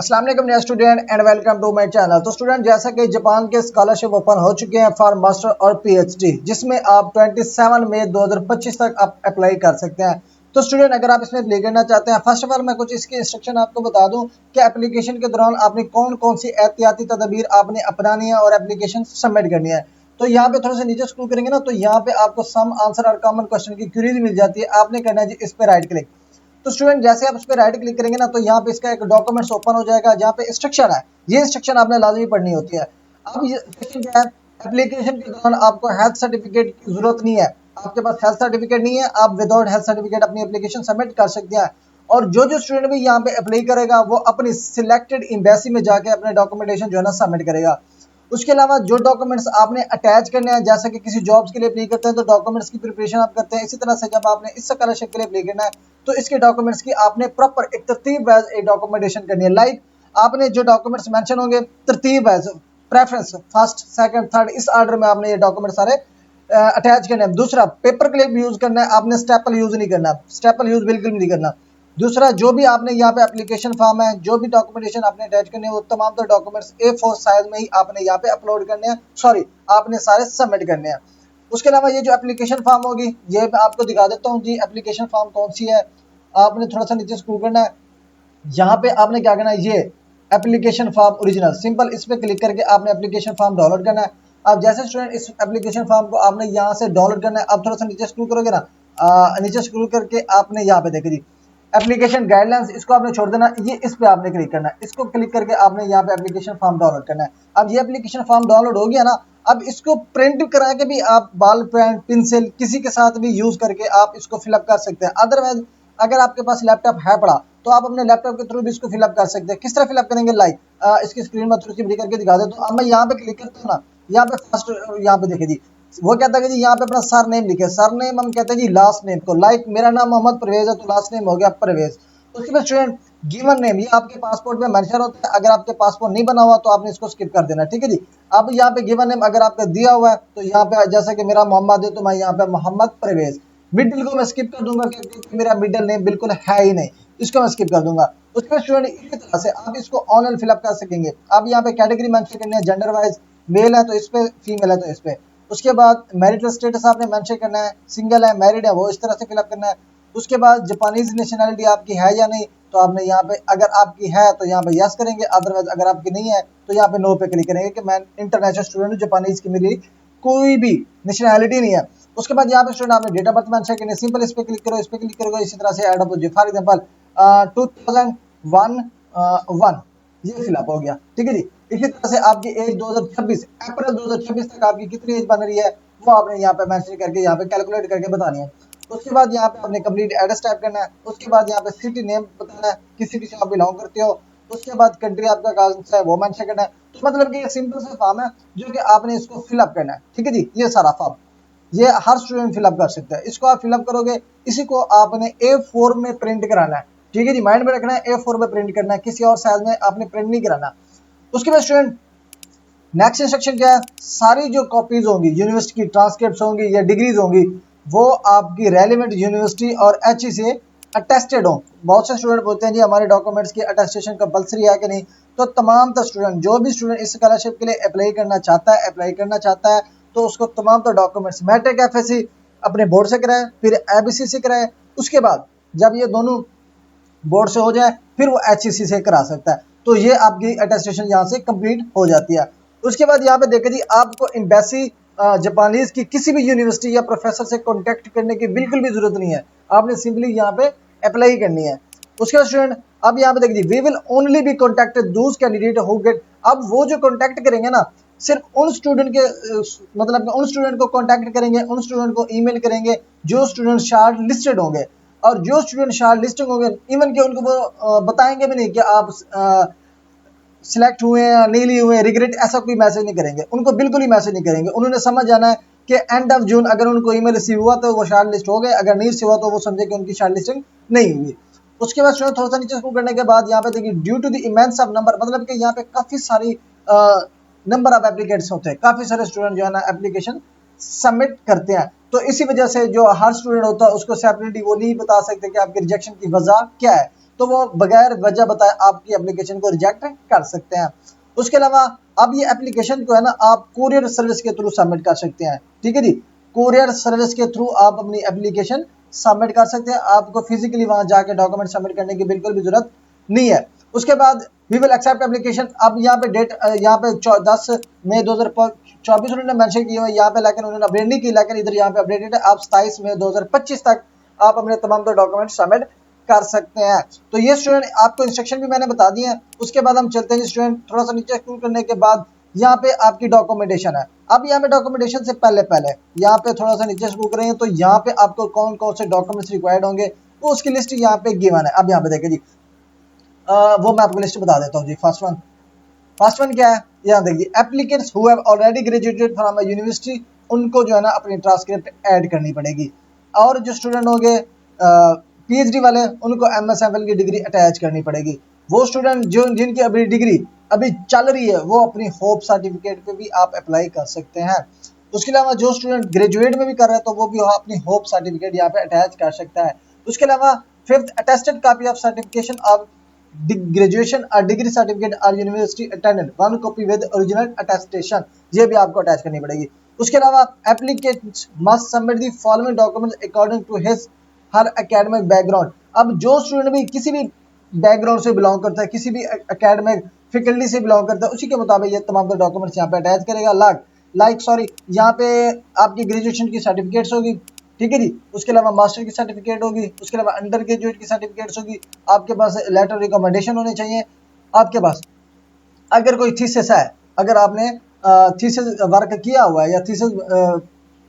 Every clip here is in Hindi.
अस्सलाम वालेकुम dear student and welcome to my channel. तो स्टूडेंट, जैसा कि जापान के स्कॉलरशिप ओपन हो चुके हैं फॉर मास्टर और पीएचडी, जिसमें आप 27 मई 2025 तक आप अप्लाई कर सकते हैं। तो स्टूडेंट, अगर आप इसमें अप्लाई करना चाहते हैं, फर्स्ट ऑफ ऑल मैं कुछ इसकी इंस्ट्रक्शन आपको बता दूं कि एप्लीकेशन के दौरान आपने कौन कौन सी एहतियाती तदबीर आपने अपनानी है और एप्लीकेशन सबमिट करनी है। तो यहाँ पे थोड़ा सा नीचे स्क्रॉल करेंगे ना, तो यहाँ पे आपको सम आंसर और कॉमन क्वेश्चन की क्वेरीज मिल जाती है। आपने करना है जी इस पे राइट क्लिक। तो स्टूडेंट, जैसे आप उस पर राइट क्लिक करेंगे ना, तो यहाँ पे इसका एक डॉक्यूमेंट्स ओपन हो जाएगा जहाँ पे इंस्ट्रक्शन है। ये इंस्ट्रक्शन आपने लाजमी पढ़नी होती है। अब ये इंस्ट्रक्शन क्या है, एप्लीकेशन के दौरान आपको हेल्थ सर्टिफिकेट की जरूरत नहीं है। आपके पास हेल्थ सर्टिफिकेट नहीं है, आप विदाउट हेल्थ सर्टिफिकेट अपनी एप्लीकेशन सबमिट कर सकते हैं। और जो स्टूडेंट भी यहाँ पे अप्लाई करेगा वो अपनी सिलेक्टेड एम्बेसी में जाके अपने डॉक्यूमेंटेशन जो है ना सबमिट करेगा। उसके अलावा जो डॉक्यूमेंट्स आपने अटैच करने हैं, जैसे कि किसी जॉब्स के लिए अप्लाई करते हैं तो डॉक्यूमेंट्स की प्रिपरेशन आप करते हैं, इसी तरह से जब आपने इस स्कॉलरशिप के लिए अप्लाई करना है तो इसके डॉक्यूमेंट्स की आपने प्रॉपर एक तरतीब वाइज एक डॉक्यूमेंटेशन करनी है। लाइक आपने जो डॉक्यूमेंट्स मेंशन होंगे तरतीब wise, preference first second third, इस ऑर्डर में आपने ये डॉक्यूमेंट सारे अटैच करने हैं। दूसरा, पेपर क्लिप यूज करना है, आपने स्टेपल यूज नहीं करना, स्टेपल यूज बिल्कुल नहीं करना। दूसरा, जो भी आपने यहाँ पे एप्लीकेशन फॉर्म है, जो भी डॉक्यूमेंटेशन आपने अटैच करने हैं, वो तमाम तो डॉक्यूमेंट्स A4 साइज में ही आपने यहाँ पे अपलोड करने हैं, सॉरी आपने सारे सबमिट करने हैं। उसके अलावा ये जो एप्लीकेशन फॉर्म होगी, ये मैं आपको दिखा देता हूँ जी एप्लीकेशन फॉर्म कौन सी है। आपने थोड़ा सा नीचे स्क्रॉल करना है, यहाँ पे आपने क्या करना है, ये एप्लीकेशन फॉर्म ओरिजिनल, सिंपल इस पे क्लिक करके आपने एप्लीकेशन फॉर्म डाउनलोड करना है। अब जैसे स्टूडेंट इस एप्लीकेशन फॉर्म को आपने यहाँ से डाउनलोड करना है, अब थोड़ा सा नीचे स्क्रॉल करोगे ना, नीचे स्क्रॉल करके आपने यहाँ पे देखिए जी एप्लीकेशन गाइडलाइंस, इसको आपने छोड़ देना, ये इस पे आपने क्लिक करना है। इसको क्लिक करके आपने यहाँ पे एप्लीकेशन फॉर्म डाउनलोड करना है। अब ये एप्लीकेशन फॉर्म डाउनलोड हो गया ना, अब इसको प्रिंट करा के भी आप बॉल पेन पेंसिल किसी के साथ भी यूज करके आप इसको फिलअप कर सकते हैं। अदरवाइज अगर आपके पास लैपटॉप है पड़ा तो आप अपने लैपटॉप के थ्रू भी इसको फिलअप कर सकते हैं। किस तरह फिलअप करेंगे, लाइक इसकी स्क्रीन में थोड़ी सी बड़ी करके दिखा देता हूँ। अब मैं यहाँ पे क्लिक करता हूँ ना, यहाँ पे फर्स्ट यहाँ पे देखिए जी, वो कहता है कि जी यहाँ पे अपना सर नेम लिखे, सर नेम हम कहते हैं जी लास्ट नेम को, लाइक मेरा नाम मोहम्मद परवेज है तो लास्ट नेम हो गया परवेज। उसके बाद स्टूडेंट गिवन नेम, ये आपके पासपोर्ट में मेंशन होता है, अगर आपके पासपोर्ट नहीं बना हुआ तो आपने इसको स्किप कर देना, ठीक है जी। अब यहाँ पे गिवन नेम अगर आपका दिया हुआ है तो यहाँ पे जैसे कि मेरा मोहम्मद है तो मैं यहाँ पे मोहम्मद परवेज, मिडिल को मैं स्किप कर दूंगा क्योंकि मेरा मिडिल नेम बिल्कुल है ही नहीं, इसको मैं स्किप कर दूंगा। उसके बाद स्टूडेंट इसी तरह से आप इसको ऑनलाइन फिलअप कर सकेंगे। आप यहाँ पे कैटेगरी मेंशन करनी है, जेंडर वाइज मेल है तो इस पे, फीमेल है तो इस पे। उसके बाद मैरिटल स्टेटस आपने मेंशन करना है, सिंगल है मैरिड है वो इस तरह से फिलअप करना है। उसके बाद जापानीज नेशनलिटी आपकी है या नहीं, तो आपने यहाँ पे अगर आपकी है तो यहाँ पे यस करेंगे, अदरवाइज अगर आपकी नहीं है तो यहाँ पे नो पे क्लिक करेंगे कि मैं इंटरनेशनल स्टूडेंट हूँ, जापानीज की मेरी कोई भी नेशनैलिटी नहीं है। उसके बाद यहाँ पे स्टूडेंट आपने डेट ऑफ बर्थ मेंशन करनी है, सिंपल इस पे क्लिक करो, इस पे क्लिक करोगे, इसी तरह से ऐड अप हो जाए। फॉर एग्जांपल 2001 ये फिलअप हो गया, ठीक है जी। इसी तरह से आपकी एज 2026 अप्रैल 2026 तक आपकी कितनी एज बन रही है वो आपने यहाँ पे मेंशन करके यहाँ पे कैलकुलेट करके बतानी है। उसके बाद यहाँ पे आपने कंप्लीट एड्रेस टाइप करना है। उसके बाद यहाँ पे सिटी नेम बताना है, किस सिटी से आप बिलोंग करते हो। उसके बाद कंट्री आपका कौन सा है वो मेंशन करना है। तो मतलब कि ये सिंपल सा फॉर्म है जो कि आपने इसको फिलअप करना है, ठीक है जी। ये सारा फॉर्म ये हर स्टूडेंट फिलअप कर सकता है, इसको आप फिलअप करोगे, इसी को आपने A4 में प्रिंट कराना है, ठीक है जी। माइंड में रखना है A4 में प्रिंट करना है, किसी और साइज में आपने प्रिंट नहीं कराना। उसके बाद स्टूडेंट नेक्स्ट इंस्ट्रक्शन क्या है, सारी जो कॉपीज होंगी यूनिवर्सिटी की ट्रांसक्रिप्ट होंगी या डिग्रीज होंगी वो आपकी रेलिवेंट यूनिवर्सिटी और HE से अटेस्टेड हो। बहुत से स्टूडेंट बोलते हैं जी हमारे डॉक्यूमेंट्स की अटेस्टेशन कंपलसरी है कि नहीं, तो तमाम तो स्टूडेंट जो भी स्टूडेंट इस स्कॉलरशिप के लिए अप्लाई करना चाहता है तो उसको तमाम तो डॉक्यूमेंट्स मैट्रिक FSC अपने बोर्ड से कराए, फिर ABC से कराए। उसके बाद जब ये दोनों बोर्ड से हो जाए फिर वो HEC से करा सकता है। तो ये आपकी अटेस्टेशन यहाँ से कंप्लीट हो जाती है। उसके बाद यहाँ पे देखिए जी आपको एम्बेसी जापानीज की किसी भी यूनिवर्सिटी या प्रोफेसर से कांटेक्ट करने की बिल्कुल भी जरूरत नहीं है, आपने सिंपली यहाँ पे अप्लाई करनी है। उसके बाद स्टूडेंट अब यहाँ पे देखिए we will only be contacted those candidate who get, अब वो जो कॉन्टेक्ट करेंगे ना सिर्फ उन स्टूडेंट के मतलब उन स्टूडेंट को कॉन्टेक्ट करेंगे, उन स्टूडेंट को ईमेल करेंगे जो स्टूडेंट शार्ट लिस्टेड होंगे। और जो स्टूडेंट शार्ट लिस्टेड होंगे इवन के उनको वो बताएंगे भी नहीं कि आप सिलेक्ट हुए हैं या नहीं लिए हुए, रिग्रेट ऐसा कोई मैसेज नहीं करेंगे, उनको बिल्कुल ही मैसेज नहीं करेंगे। उन्होंने समझ जाना है कि एंड ऑफ जून अगर उनको ईमेल रिसीव हुआ तो वो शार्ट लिस्ट हो गए, अगर नहीं रिसीव हुआ तो वो समझे कि उनकी शार्ट लिस्टिंग नहीं हुई। उसके बाद थोड़ा सा नीचे स्क्रॉल करने के बाद यहाँ पे देखिए due to the immense of number, मतलब कि यहाँ पे काफी सारी नंबर ऑफ एप्लीकेट्स होते हैं, काफी सारे स्टूडेंट जो है ना एप्लीकेशन सबमिट करते हैं। तो इसी वजह से जो हर स्टूडेंट होता है उसको सेपरेटली वो नहीं बता सकते कि आपके रिजेक्शन की वजह क्या है। तो वो बगैर वजह बताए आपकी एप्लीकेशन को रिजेक्ट कर सकते हैं। उसके अलावा अब ये एप्लीकेशन को है ना आप कुरियर सर्विस के थ्रू सबमिट कर सकते हैं, ठीक है जी। कुरियर सर्विस के थ्रू आप अपनी एप्लीकेशन सबमिट कर सकते हैं, आपको फिजिकली वहां जाके डॉक्यूमेंट सबमिट करने की बिल्कुल भी जरूरत नहीं है। उसके बाद वी विल एक्सेप्ट एप्लीकेशन। अब यहाँ पे डेट यहाँ पे 10 मई 2024 उन्होंने मेंशन की हुई यहाँ पे, लेकिन उन्होंने अपडेट नहीं की, लेकिन इधर यहाँ पे अपडेटेड है। आप 27 मई 2025 तक आप अपने तमाम डॉक्यूमेंट सबमिट कर सकते हैं। तो ये स्टूडेंट आपको इंस्ट्रक्शन भी मैंने बता दिए हैं। उसके बाद हम चलते हैं स्टूडेंट, थोड़ा सा नीचे स्क्रॉल करने के बाद यहाँ पे आपकी डॉक्यूमेंटेशन है। अब यहाँ पे डॉक्यूमेंटेशन से पहले यहाँ पे थोड़ा सा नीचे स्क्रॉल करेंगे तो यहाँ पे आपको कौन कौन से डॉक्यूमेंट्स रिक्वायर्ड होंगे तो उसकी लिस्ट यहाँ पे गिवन है। अब यहाँ पे देखिए जी, वो मैं आपको लिस्ट बता देता हूँ जी। फर्स्ट वन क्या है, यहाँ देखिए, applicants who have already graduated from a university, उनको जो है ना अपनी ट्रांसक्रिप्ट ऐड करनी पड़ेगी। और जो स्टूडेंट होंगे पीएचडी वाले, उनको एमएसएमएल की डिग्री अटैच करनी पड़ेगी। वो स्टूडेंट जो जिनकी अभी डिग्री अभी चल रही है वो अपनी होप सर्टिफिकेट पे भी आप अप्लाई कर सकते हैं। उसके अलावा जो स्टूडेंट ग्रेजुएट में भी कर रहे हैं तो वो भी अपनी होप सर्टिफिकेट यहाँ पे अटैच कर सकता है। उसके अलावा fifth, attested copy of certification of graduation और डिग्री सर्टिफिकेट और university attendant, one copy with original attestation, ये भी आपको अटैच करनी पड़ेगी। उसके अलावा applicant must submit the following documents according to his her academic background. अब जो स्टूडेंट भी किसी भी बैकग्राउंड से बिलोंग करता है, किसी भी एकेडमिक फैकल्टी से बिलोंग करता है, उसी के मुताबिक ये तमाम डॉक्यूमेंट्स यहाँ पे अटैच करेगा। यहाँ पे आपकी ग्रेजुएशन की सर्टिफिकेट्स होगी, ठीक है जी। उसके अलावा मास्टर की सर्टिफिकेट होगी, उसके अलावा अंडर ग्रेजुएट की सर्टिफिकेट्स होगी। आपके पास लेटर रिकमेंडेशन होने चाहिए। आपके पास अगर कोई थीसिस है, अगर आपने थीसिस वर्क किया हुआ है या थीसिस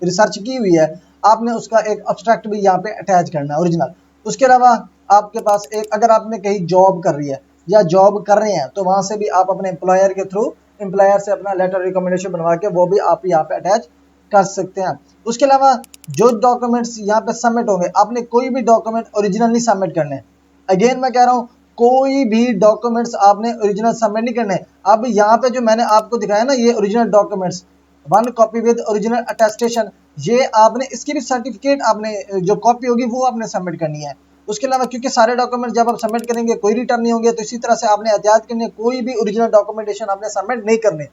रिसर्च की हुई है, आपने उसका एक अब्स्ट्रैक्ट भी यहाँ पे अटैच करना है, ओरिजिनल। उसके अलावा आपके पास एक, अगर आपने कहीं जॉब कर रही है या जॉब कर रहे हैं तो वहां से भी आप अपने एम्प्लॉयर के थ्रू एम्प्लॉयर से अपना लेटर रिकमेंडेशन बनवा के वो भी आप यहाँ पे अटैच कर सकते हैं। उसके अलावा जो डॉक्यूमेंट्स यहाँ पे सबमिट होंगे, आपने कोई भी डॉक्यूमेंट ओरिजिनल नहीं सबमिट करने। अगेन मैं कह रहा हूँ, कोई भी डॉक्यूमेंट्स आपने ओरिजिनल सबमिट नहीं करने। अब यहाँ पे जो मैंने आपको दिखाया ना, ये original documents, one copy with original attestation, ये आपने इसकी भी सर्टिफिकेट आपने जो कॉपी होगी वो आपने सबमिट करनी है। उसके अलावा क्योंकि सारे डॉक्यूमेंट जब आप सबमिट करेंगे कोई रिटर्न नहीं होंगे, तो इसी तरह से आपने एहतियात करनी है, कोई भी ओरिजिनल डॉक्यूमेंटेशन आपने सबमिट नहीं करने।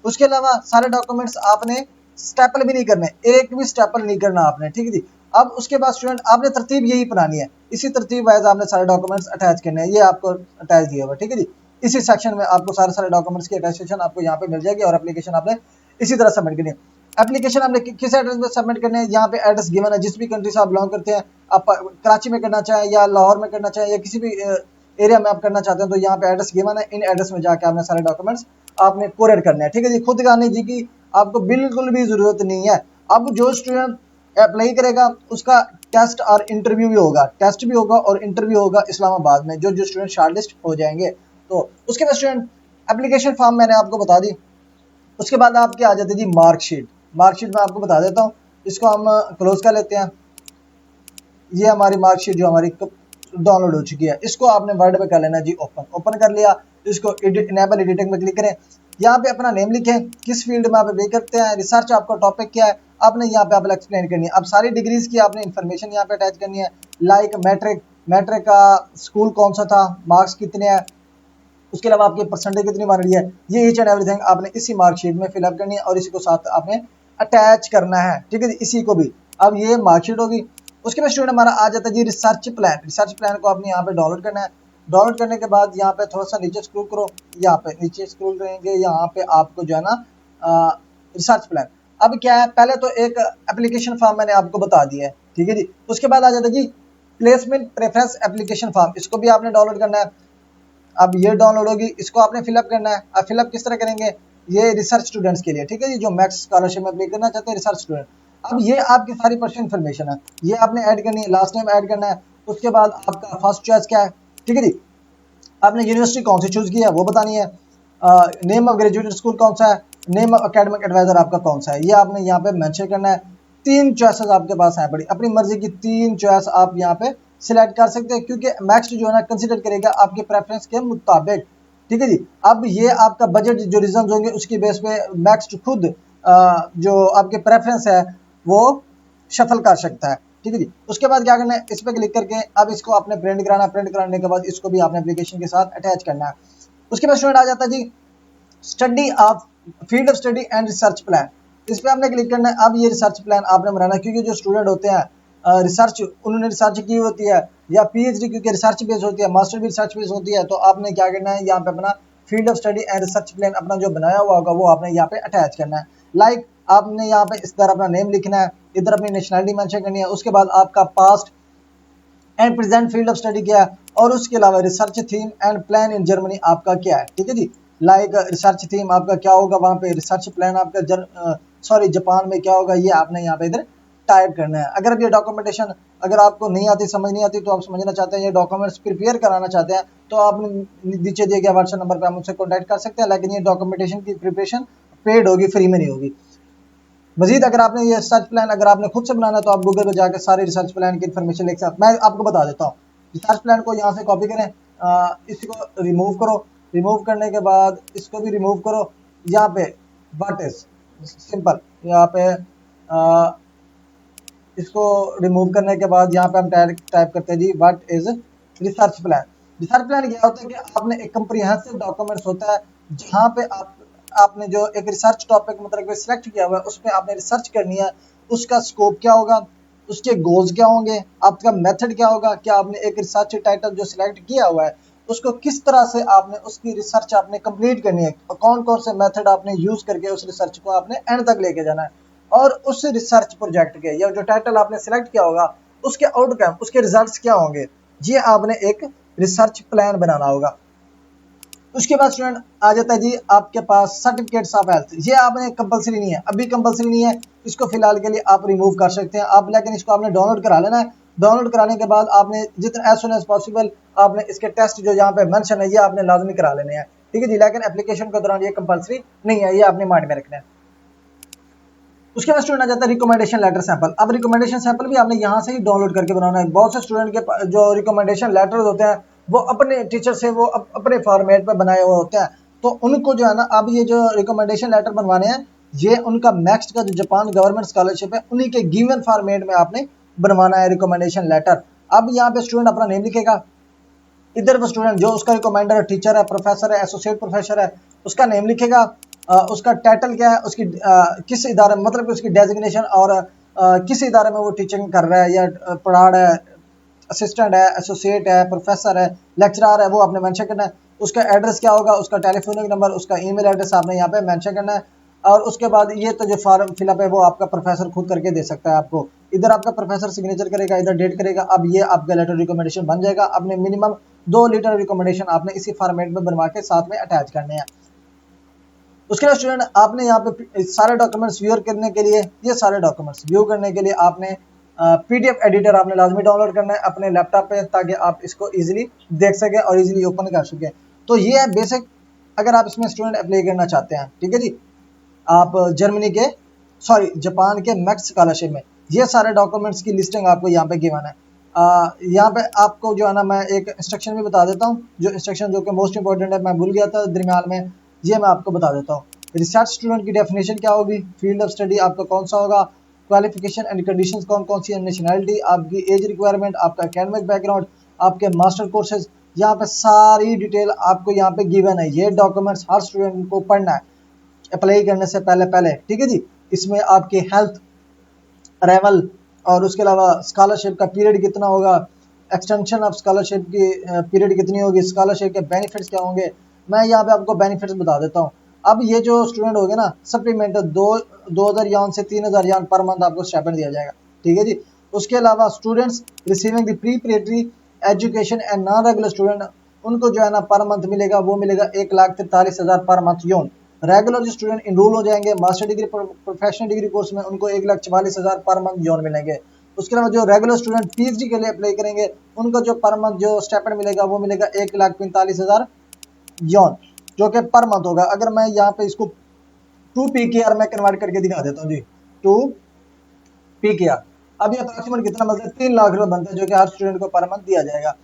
उसके अलावा सारे डॉक्यूमेंट्स आपने स्टेपल भी नहीं करने, एक भी स्टेपल नहीं करना आपने, ठीक है जी। अब उसके बाद स्टूडेंट आपने तरतीब यही अपनानी है, इसी तरतीब वाइज आपने सारे डॉक्यूमेंट्स अटैच करने हैं। ये आपको अटैच दिया हुआ, ठीक है जी। इसी सेक्शन में आपको सारे डॉक्यूमेंट्स की अटैचेशन आपको यहाँ पे मिल जाएगी और एप्लीकेशन आपने इसी तरह सबमिट करनी है। एप्लीकेशन आपने किस एड्रेस पे सबमिट करने हैं, यहाँ पे एड्रेस गिवन है। जिस भी कंट्री से आप बिलोंग करते हैं, आप कराची में करना चाहें या लाहौर में करना चाहें या किसी भी एरिया में आप करना चाहते हैं, तो यहाँ पे एड्रेस गिवन है। इन एड्रेस में जाके आपने सारे डॉक्यूमेंट्स आपने कोरियर करने हैं, ठीक है जी। खुद गाने जी की आपको बिल्कुल भी जरूरत नहीं है। अब जो स्टूडेंट अप्लाई करेगा उसका टेस्ट और इंटरव्यू भी होगा, टेस्ट भी होगा और इंटरव्यू होगा इस्लामाबाद में, जो स्टूडेंट शॉर्टलिस्ट हो जाएंगे। तो उसके बाद स्टूडेंट एप्लीकेशन फॉर्म मैंने आपको बता दी। उसके बाद आपके आ जाते जी मार्कशीट। मार्कशीट मैं आपको बता देता हूँ, इसको हम क्लोज कर लेते हैं। ये हमारी मार्कशीट जो हमारी डाउनलोड हो चुकी है, इसको आपने वर्ड में कर लेना जी, ओपन कर लिया। इसको इनेबल एडिटिंग में क्लिक करें, यहाँ पे अपना नेम लिखें, किस फील्ड में आप अप्लाई करते हैं, रिसर्च आपका टॉपिक क्या है, आपने यहाँ पे आप एक्सप्लेन करनी है। अब सारी डिग्रीज की आपने इन्फॉर्मेशन यहाँ पे अटैच करनी है, लाइक मैट्रिक का स्कूल कौन सा था, मार्क्स कितने हैं, उसके अलावा आपकी परसेंटेज कितनी बन रही है, ये ईच एंड एवरीथिंग आपने इसी मार्कशीट में फिलअप करनी है और इसी को साथ आपने अटैच करना है, ठीक है जी, इसी को भी। अब ये मार्कशीट होगी। उसके बाद स्टूडेंट हमारा आ जाता है जी रिसर्च प्लान। रिसर्च प्लान को आपने यहाँ पे डाउनलोड करना है। डाउनलोड करने के बाद यहाँ पे थोड़ा सा नीचे स्क्रॉल करो, यहाँ पे नीचे स्क्रॉल करेंगे, यहाँ पे आपको जो है ना रिसर्च प्लान। अब क्या है, पहले तो एक एप्लीकेशन फॉर्म मैंने आपको बता दिया है, ठीक है जी। उसके बाद आ जाता है जी प्लेसमेंट प्रेफरेंस एप्लीकेशन फॉर्म, इसको भी आपने डाउनलोड करना है। अब ये डाउनलोड होगी, इसको आपने फिलअप करना है। अब फिलअप किस तरह करेंगे, ये रिसर्च स्टूडेंट्स के लिए, ठीक है जी, जो मैक्स स्कॉलरशिप में अप्लाई करना चाहते हैं, रिसर्च स्टूडेंट। अब ये आपकी सारी पर्सनल इन्फॉर्मेशन है, ये आपने ऐड करनी है, लास्ट नेम ऐड करना है। उसके बाद आपका फर्स्ट चॉइस क्या है, ठीक है जी, आपने यूनिवर्सिटी कौन सी चूज की है वो बतानी है, नेम ऑफ ग्रेजुएट स्कूल कौन सा है, नेम ऑफ एकेडमिक एडवाइजर आपका कौन सा है, ये आपने यहाँ पे मेंशन करना है। 3 चॉइसेस आपके पास हैं, बड़ी अपनी मर्जी की 3 चॉइस आप यहाँ पे सिलेक्ट कर सकते हैं, क्योंकि मैक्स जो है ना कंसिडर करेगा आपके प्रेफरेंस के मुताबिक, ठीक है जी। अब ये आपका बजट जो रीजन होंगे उसकी बेस पे मैक्स खुद जो आपके प्रेफरेंस है वो शफल कर सकता है, ठीक है जी। उसके बाद क्या करना है, इस पर क्लिक करके अब इसको आपने प्रिंट कराना है। प्रिंट कराने के बाद इसको भी आपने एप्लीकेशन के साथ अटैच करना है। उसके बाद स्टूडेंट आ जाता है जी study of field of study and research plan. इस पर आपने क्लिक करना है। अब ये रिसर्च प्लान आपने बनाना है, क्योंकि जो स्टूडेंट होते हैं रिसर्च उन्होंने रिसर्च की होती है, या पीएचडी क्योंकि रिसर्च बेस होती है, मास्टर भी रिसर्च बेस होती है, तो आपने क्या करना है, यहाँ पे अपना field of study and research plan अपना जो बनाया हुआ होगा वो आपने यहाँ पे अटैच करना है। लाइक आपने यहाँ पे इस तरह अपना नेम लिखना है, इधर अपनी नेशनलिटी मेंशन करनी है, उसके बाद आपका past and present field of study क्या है, और उसके अलावा research theme and plan in Germany आपका क्या है। ठीक है जी। लाइक रिसर्च थीम आपका क्या होगा वहां पे, रिसर्च प्लान आपका सॉरी जापान में क्या होगा, ये आपने यहाँ पे इधर टाइप करना है। अगर अब ये डॉक्यूमेंटेशन अगर आपको नहीं आती, समझ नहीं आती, तो आप समझना चाहते हैं ये डॉक्यूमेंट्स प्रिपेयर कराना चाहते हैं, तो आप नीचे दिए गए व्हाट्सएप नंबर पर आप मुझसे कॉन्टैक्ट कर सकते हैं। लेकिन ये डॉक्यूमेंटेशन की प्रिपरेशन पेड होगी, फ्री में नहीं होगी। मजीद अगर आपने ये रिसर्च प्लान अगर आपने खुद से बनाना है, तो आप गूगल पर जाकर सारे रिसर्च प्लान की इन्फॉर्मेशन लिख सकते। मैं आपको बता देता हूँ, रिसर्च प्लान को यहाँ से कॉपी करें, इसको रिमूव करो, रिमूव करने के बाद इसको भी रिमूव करो। यहाँ पे व्हाट इज सिंपल, यहाँ पे आ, इसको रिमूव करने के बाद यहाँ पे हम टाइप करते हैं जी what is research plan. Research plan क्या होता है कि आपने एक कंप्रीहेंसिव डॉक्यूमेंट्स होता है, जहाँ पे आपने जो एक रिसर्च टॉपिक मतलब सिलेक्ट किया हुआ है उस पर आपने रिसर्च करनी है। उसका स्कोप क्या होगा, उसके गोल्स क्या होंगे, आपका मेथड क्या होगा, क्या आपने एक रिसर्च टाइटल जो सिलेक्ट किया हुआ है उसको किस तरह से आपने उसकी रिसर्च आपने कंप्लीट करनी है, कौन कौन से मेथड आपने यूज करके उस रिसर्च को आपने एंड तक लेके जाना है, और उस रिसर्च प्रोजेक्ट के या जो टाइटल आपने सिलेक्ट किया होगा उसके आउटकम उसके रिजल्ट्स क्या होंगे, ये आपने एक रिसर्च प्लान बनाना होगा। उसके बाद स्टूडेंट आ जाता है जी आपके पास सर्टिफिकेट्स ऑफ हेल्थ। ये आपने कंपलसरी नहीं है, अभी कंपलसरी नहीं है, इसको फिलहाल के लिए आप रिमूव कर सकते हैं आप, लेकिन इसको आपने डाउनलोड करा लेना है। डाउनलोड कराने के बाद आपने जितना एज सुन एज पॉसिबल आपने इसके टेस्ट जो यहाँ पे मेंशन है ये आपने लाजमी करा लेने हैं। ठीक है जी। लेकिन एप्लीकेशन के दौरान ये कंपलसरी नहीं है, ये आपने माइंड में रखना है। उसके बाद स्टूडेंट आ जाता है रिकमेंडेशन लेटर सैंपल। अब रिकमेंडेशन सैंपल भी आपने यहाँ से ही डाउनलोड करके बनाना है। बहुत से स्टूडेंट के जो रिकमेंडेशन लेटर होते हैं वो अपने टीचर से वो अपने फॉर्मेट में बनाए हुए होते हैं, तो उनको जो है ना अब ये जो रिकमेंडेशन लेटर बनवाने हैं ये उनका मैक्स का जो जापान गवर्नमेंट स्कॉलरशिप है उन्हीं के गिवन फॉर्मेट में आपने बनवाना है रिकमेंडेशन लेटर। अब यहाँ पे स्टूडेंट अपना नेम लिखेगा, इधर वो स्टूडेंट जो उसका रिकमेंडर टीचर है, प्रोफेसर है, एसोसिएट प्रोफेसर है, उसका नेम लिखेगा, उसका टाइटल क्या है, उसकी किस इदारे मतलब उसकी डेजिग्नेशन और किस इदारे में वो टीचिंग कर रहा है या पढ़ा रहा है, असिस्टेंट है, एसोसिएट है, प्रोफेसर है, लेक्चरर है, वो आपने मेंशन करना है। उसका एड्रेस क्या होगा, उसका टेलीफोनिक नंबर, उसका ईमेल एड्रेस आपने यहाँ पे मेंशन करना है। और उसके बाद ये तो जो फॉर्म फिलअप है वो आपका प्रोफेसर खुद करके दे सकता है आपको, इधर आपका प्रोफेसर सिग्नेचर करेगा, इधर डेट करेगा। अब ये आपका लेटर रिकमेंडेशन बन जाएगा। अपने मिनिमम 2 लीटर रिकमेंडेशन आपने इसी फॉर्मेट में बनवा के साथ में अटैच करने हैं। उसके बाद स्टूडेंट आपने यहाँ पे सारे डॉक्यूमेंट्स व्यू करने के लिए ये सारे डॉक्यूमेंट्स व्यू करने के लिए आपने पीडीएफ एडिटर आपने लाजमी डाउनलोड करना है अपने लैपटॉप पे, ताकि आप इसको इजीली देख सकें और इजीली ओपन कर सकें। तो ये है बेसिक, अगर आप इसमें स्टूडेंट अप्लाई करना चाहते हैं। ठीक है जी। आप जर्मनी के सॉरी जापान के मैक्स स्कॉलरशिप में ये सारे डॉक्यूमेंट्स की लिस्टिंग आपको यहाँ पे गिवन है। यहाँ पे आपको जो है ना मैं एक इंस्ट्रक्शन भी बता देता हूँ, जो इंस्ट्रक्शन जो कि मोस्ट इंपॉर्टेंट है, मैं भूल गया था दरमियान में, ये मैं आपको बता देता हूँ। रिसर्च स्टूडेंट की डेफिनेशन क्या होगी, फील्ड ऑफ स्टडी आपका कौन सा होगा, क्वालिफिकेशन एंड कंडीशंस कौन कौन सी है, नेशनलिटी, आपकी एज रिक्वायरमेंट, आपका एकेडमिक बैकग्राउंड, आपके मास्टर कोर्सेज, यहाँ पे सारी डिटेल आपको यहाँ पे गिवन है। ये डॉक्यूमेंट्स हर स्टूडेंट को पढ़ना है अप्लाई करने से पहले पहले। ठीक है जी। इसमें आपकी हेल्थ, अराइवल और उसके अलावा स्कॉलरशिप का पीरियड कितना होगा, एक्सटेंशन ऑफ स्कॉलरशिप की पीरियड कितनी होगी, स्कॉलरशिप के बेनिफिट्स क्या होंगे। मैं यहाँ पे आपको बेनिफिट्स बता देता हूँ। अब ये जो स्टूडेंट हो गए ना सप्लीमेंट 2000 यान से 3000 यान पर मंथ आपको स्टाइपेंड दिया जाएगा। ठीक है जी। उसके अलावा students receiving the pre education and non regular student, उनको जो है ना पर मंथ मिलेगा वो मिलेगा 1,43,000 पर मंथ योन। रेगुलर जो स्टूडेंट इनरोल हो जाएंगे master degree professional degree course में उनको 1,44,000 पर मंथ जोन मिलेंगे। उसके अलावा जो रेगुलर स्टूडेंट पीएचडी के लिए अप्लाई करेंगे उनको जो पर मंथ जो स्टाइपेंड मिलेगा वो मिलेगा 1,45,000 योन, जो कि पर मंथ होगा। अगर मैं यहाँ पे इसको 2 PKR में कन्वर्ट करके दिखा देता हूँ जी, 2 PKR, अब ये अप्रोक्सीमेट कितना बनता है, 3 लाख रुपए बनता है, जो कि हर स्टूडेंट को पर मंथ दिया जाएगा।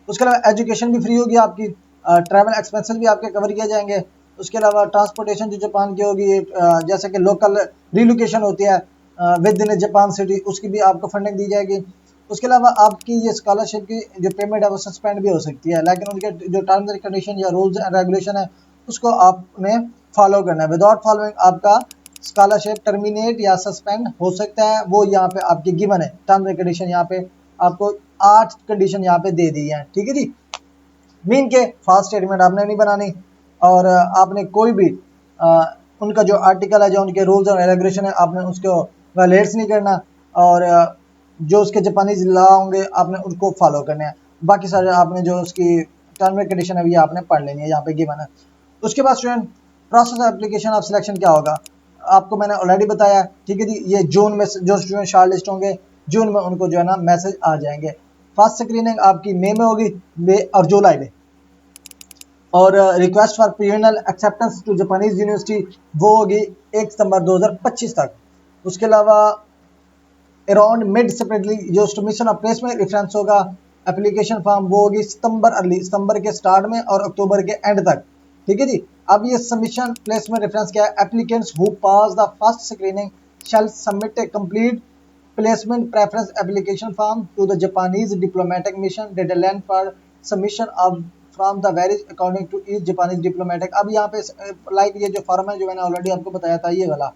उसके अलावा एजुकेशन भी फ्री होगी आपकी, ट्रैवल एक्सपेंसेस भी आपके कवर किए जाएंगे। उसके अलावा ट्रांसपोर्टेशन जो जापान की होगी, जैसे कि लोकल रिलोकेशन होती है विद इन जापान सिटी, उसकी भी आपको फंडिंग दी जाएगी। उसके अलावा आपकी ये स्कॉलरशिप की जो पेमेंट है वो सस्पेंड भी हो सकती है, लेकिन उनके जो टर्म्स एंड कंडीशन या रूल्स एंड रेगुलेशन है उसको आपने फॉलो करना है। विदाउट फॉलोइंग आपका स्कॉलरशिप टर्मिनेट या सस्पेंड हो सकता है। वो यहाँ पे आपकी गिवन है टर्म्स एंड कंडीशन, यहाँ पे आपको 8 कंडीशन यहाँ पे दे दी है, ठीक है जी। मीन के फास्ट स्टेटमेंट आपने नहीं बनानी, और आपने कोई भी उनका जो आर्टिकल है, जो उनके रूल्स और रेगुलेशन है, आपने उसको वायलेट्स नहीं करना, और जो उसके जापानीज लॉ होंगे आपने उनको फॉलो करने हैं। बाकी सारे आपने जो उसकी टर्म एंड कंडीशन है ये आपने पढ़ लेनी है, यहाँ पे गिवन है। उसके बाद student process application of selection क्या होगा, आपको मैंने ऑलरेडी बताया, ठीक है जी। ये जून में जो स्टूडेंट शॉर्ट लिस्ट होंगे जून में उनको जो है ना मैसेज आ जाएंगे। फर्स्ट स्क्रीनिंग आपकी मई में होगी, मई और जुलाई में, और request for provisional acceptance to Japanese university वो होगी 1 सितंबर 2025 तक। उसके अलावा अराउंड मिड सेपरेटली जो सबमिशन ऑफ प्लेसमेंट रेफरेंस होगा एप्लीकेशन फॉर्म वो होगी सितंबर के स्टार्ट में और अक्टूबर के एंड तक, ठीक है जी। अब ये सबमिशन प्लेसमेंट रेफरेंस क्या है, applicants who pass the first screening shall submit a complete placement preference application form to the Japanese diplomatic mission deadline for submission of from the varies according to each Japanese diplomatic. अब यहाँ पे लाइक ये जो फॉर्म है जो मैंने ऑलरेडी आपको बताया था ये वाला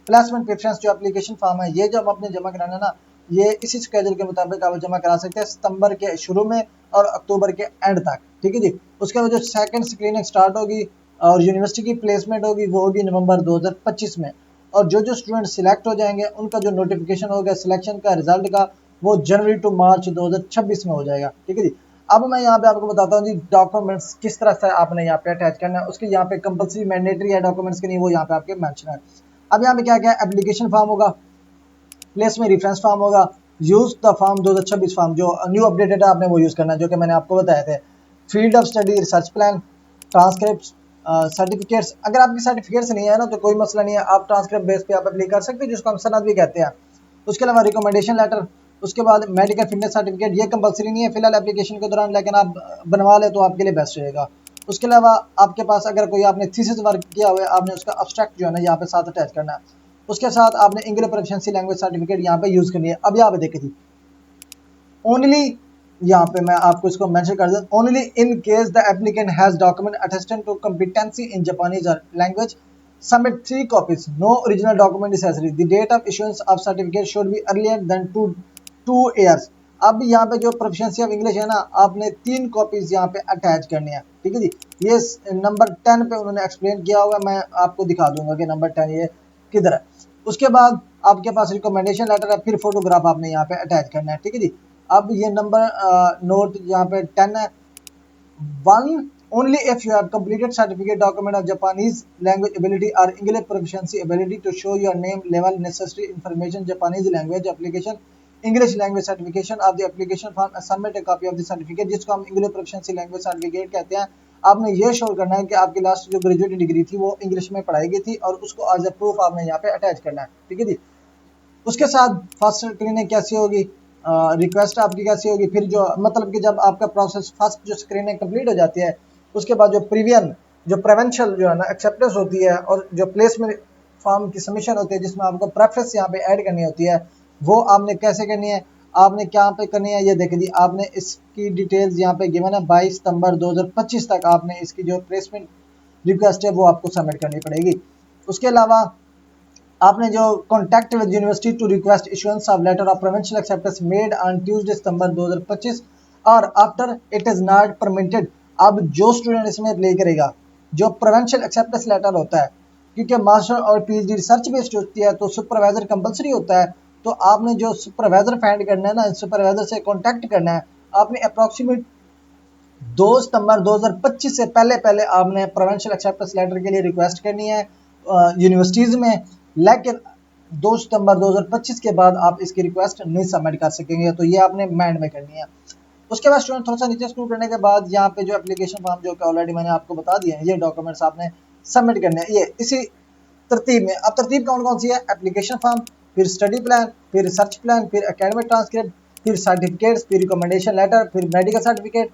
प्लेसमेंट प्रेफरेंस जो एप्लीकेशन फॉर्म है, ये जब आपने जमा कराना ना ये इसी स्केड्यूल के मुताबिक आप जमा करा सकते हैं सितंबर के शुरू में और अक्टूबर के एंड तक, ठीक है जी। उसके बाद जो सेकंड स्क्रीनिंग स्टार्ट होगी और यूनिवर्सिटी की प्लेसमेंट होगी वो होगी नवंबर 2025 में, और जो स्टूडेंट सिलेक्ट हो जाएंगे उनका जो नोटिफिकेशन होगा सिलेक्शन का रिजल्ट का वो जनवरी टू मार्च 2026 में हो जाएगा, ठीक है जी। अब मैं यहाँ पे आपको बताता हूँ जी डॉक्यूमेंट्स किस तरह से आपने यहाँ पे अटैच करना है, उसकी यहाँ पे कंपलसरी मैंडेटरी है डॉक्यूमेंट्स के नहीं, वो यहाँ पे आपके मेंशन है। अब यहाँ पे क्या क्या एप्लीकेशन फॉर्म होगा, प्लेसमेंट रेफरेंस फॉर्म होगा, यूज द फॉर्म 2026 फॉर्म जो न्यू अपडेटेड है आपने वो यूज करना है जो कि मैंने आपको बताए थे। Field of study research plan, transcript, certificates. अगर आपकी सर्टिफिकेट्स नहीं है ना तो कोई मसला नहीं है, आप ट्रांसक्रिप्ट बेस पे आप अप्लाई कर सकते हैं जिसको हम सनद भी कहते हैं। उसके अलावा रिकमेंडेशन लेटर, उसके बाद मेडिकल फिटनेस सर्टिफिकेट, ये कंपलसरी नहीं है फिलहाल एप्लीकेशन के दौरान, लेकिन आप बनवा ले तो आपके लिए बेस्ट रहेगा। उसके अलावा आपके पास अगर कोई आपने थीसिस वर्क किया हुआ है आपने उसका अब्स्ट्रैक्ट जो है ना यहाँ पे साथ अटैच करना है। उसके साथ आपने इंग्लिश प्रोफिशिएंसी लैंग्वेज सर्टिफिकेट यहाँ पे यूज करनी है। अब यहाँ पे देखिए जी ओनली यहाँ पे मैं आपको इसको मेंशन कर दूं, only in case the applicant has document attested to competency in Japanese language submit 3 copies, no original document necessary, the date of issuance of certificate should be earlier than 2 years. अब यहाँ पे जो प्रोफिशिएंसी ऑफ इंग्लिश है ना आपने 3 कॉपीज यहाँ पे अटैच करनी है, ठीक है जी। ये नंबर 10 पे उन्होंने एक्सप्लेन किया हुआ, मैं आपको दिखा दूंगा कि नंबर 10 ये किधर है। उसके बाद आपके पास रिकमेंडेशन लेटर है, फिर फोटोग्राफ आपने यहाँ पे अटैच करना है, ठीक है जी। अब ये नंबर नोट यहाँ पे 10 है, 1 only if you have completed certificate document of Japanese language ability or English proficiency ability to show your name level necessary information Japanese language application English language certification of the application form and submit a copy of the certificate जिसको हम English proficiency language certificate कहते हैं। आपने ये शो करना है कि आपकी लास्ट जो ग्रेजुएट डिग्री थी वो इंग्लिश में पढ़ाई गई थी और उसको एज ए प्रूफ आपने यहाँ पे अटैच करना है, ठीक है जी। उसके साथ फर्स्ट स्क्रीनिंग कैसी होगी, रिक्वेस्ट आपकी कैसी होगी, फिर जो मतलब कि जब आपका प्रोसेस फर्स्ट जो स्क्रीनिंग कंप्लीट हो जाती है उसके बाद जो प्रीवियन जो प्रेवेंशियल जो है ना एक्सेप्टेंस होती है और जो प्लेसमेंट फॉर्म की सबमिशन होती है जिसमें आपको प्रेफरेंस यहाँ पे ऐड करनी होती है वो आपने कैसे करनी है, आपने क्या पे करनी है ये देखिए जी। आपने इसकी डिटेल्स यहाँ पे गिवन है 22 सितंबर 2025 तक आपने इसकी जो प्लेसमेंट रिक्वेस्ट है वो आपको सबमिट करनी पड़ेगी। उसके अलावा आपने जो contact with university to request issuance of letter of provisional acceptance made on Tuesday सितंबर 2025 और after it is not permitted. अब जो स्टूडेंट इसमें अप्लाई करेगा जो प्रोविंशियल एक्सेप्टेंस लेटर होता है क्योंकि मास्टर और पीएचडी रिसर्च बेस्ड होती है तो सुपरवाइजर कंपलसरी होता है, तो आपने जो सुपरवाइजर फाइंड करना है ना सुपरवाइजर से कॉन्टैक्ट करना है। आपने अप्रॉक्सीमेट 2 सितंबर 2025 से पहले पहले आपने प्रोविंशियल एक्सेप्टेंस लेटर के लिए रिक्वेस्ट करनी है यूनिवर्सिटीज़ में, लेकिन 2 सितंबर 2025 के बाद आप इसकी रिक्वेस्ट नहीं सबमिट कर सकेंगे, तो ये आपने माइंड में करनी है। उसके बाद स्टूडेंट थोड़ा सा नीचे स्क्रॉल करने के बाद यहाँ पे जो एप्लीकेशन फॉर्म जो कि ऑलरेडी मैंने आपको बता दिया है ये डॉक्यूमेंट्स आपने सबमिट करने हैं, ये इसी तरतीब में। अब तरतीब कौन कौन सी है, एप्लीकेशन फॉर्म, फिर स्टडी प्लान, फिर रिसर्च प्लान, फिर एकेडमिक ट्रांसक्रिप्ट, फिर सर्टिफिकेट्स, फिर रिकमेंडेशन लेटर, फिर मेडिकल सर्टिफिकेट,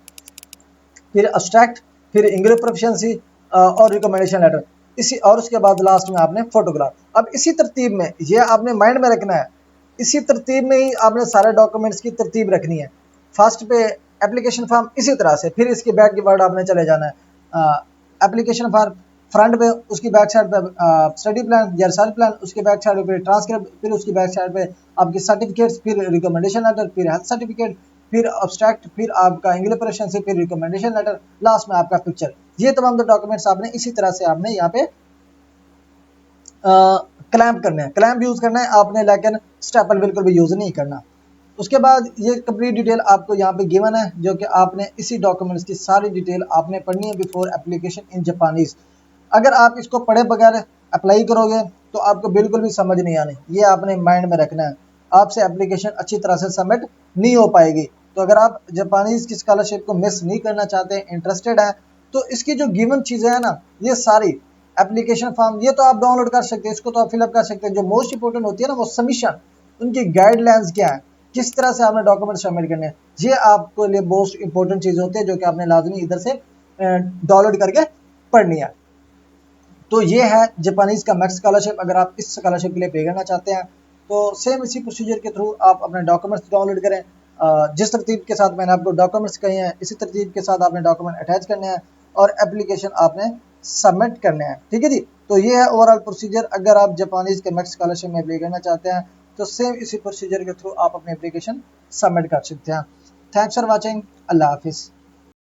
फिर अब्स्ट्रैक्ट, फिर इंग्लिश प्रोफिशिएंसी और रिकमेंडेशन लेटर, इसी और उसके बाद लास्ट में आपने फोटोग्राफ। अब इसी तरतीब में ये आपने माइंड में रखना है, इसी तरतीब में ही आपने सारे डॉक्यूमेंट्स की तरतीब रखनी है। फर्स्ट पे एप्लीकेशन फॉर्म, इसी तरह से फिर इसकी बैक की वर्ड आपने चले जाना है। एप्लीकेशन फॉर्म फ्रंट पे, उसकी बैक साइड पे स्टडी प्लान या रिसर्च प्लान, उसकी बैक साइड पे ट्रांसक्रिप्ट, फिर उसकी बैक साइड पे आपके सर्टिफिकेट्स, फिर रिकमेंडेशन लेटर, फिर हेल्थ सर्टिफिकेट, फिर अब्स्ट्रैक्ट, फिर आपका इंग्लिश प्रेशन से, फिर रिकमेंडेशन लेटर, लास्ट में आपका पिक्चर। ये तमाम तो डॉक्यूमेंट्स आपने इसी तरह से आपने यहाँ पे क्लैंप करना है, क्लैंप यूज करना है आपने, लेकिन स्टेपल बिल्कुल भी यूज नहीं करना। उसके बाद ये कंप्लीट डिटेल आपको यहाँ पे गिवन है, जो कि आपने इसी डॉक्यूमेंट्स की सारी डिटेल आपने पढ़नी है बिफोर एप्लीकेशन इन जापानीज। अगर आप इसको पढ़े बगैर अप्लाई करोगे तो आपको बिल्कुल भी समझ नहीं आनी, ये आपने माइंड में रखना है। आपसे एप्लीकेशन अच्छी तरह से सबमिट नहीं हो पाएगी। तो अगर आप जापानीज की स्कॉलरशिप को मिस नहीं करना चाहते, इंटरेस्टेड हैं, तो इसकी जो गिवन चीज़ें हैं ना, ये सारी एप्लीकेशन फॉर्म, ये तो आप डाउनलोड कर सकते हैं, इसको तो आप फिलअप कर सकते हैं। जो मोस्ट इंपोर्टेंट होती है ना, वो सबमिशन, उनकी गाइडलाइंस क्या है, किस तरह से आपने डॉक्यूमेंट सबमिट करने हैं, ये आपके लिए मोस्ट इंपोर्टेंट चीज़ें होती है, जो कि आपने लाजमी इधर से डाउनलोड करके पढ़नी है। तो ये है जापानीज का मैक्स स्कॉलरशिप। अगर आप इस स्कॉलरशिप के लिए पे करना चाहते हैं तो सेम इसी प्रोसीजर के थ्रू आप अपने डॉक्यूमेंट्स डाउनलोड करें। जिस तरतीब के साथ मैंने आपको डॉक्यूमेंट्स कहे हैं, इसी तरतीब के साथ आपने डॉक्यूमेंट अटैच करने हैं और एप्लीकेशन आपने सबमिट करने हैं। ठीक है जी, तो ये है ओवरऑल प्रोसीजर। अगर आप जापानीज के मैक्स स्कॉलरशिप में अप्लाई करना चाहते हैं तो सेम इसी प्रोसीजर के थ्रू आप अपनी एप्लीकेशन सबमिट कर सकते हैं। Thanks for watching. अल्लाह हाफिज़।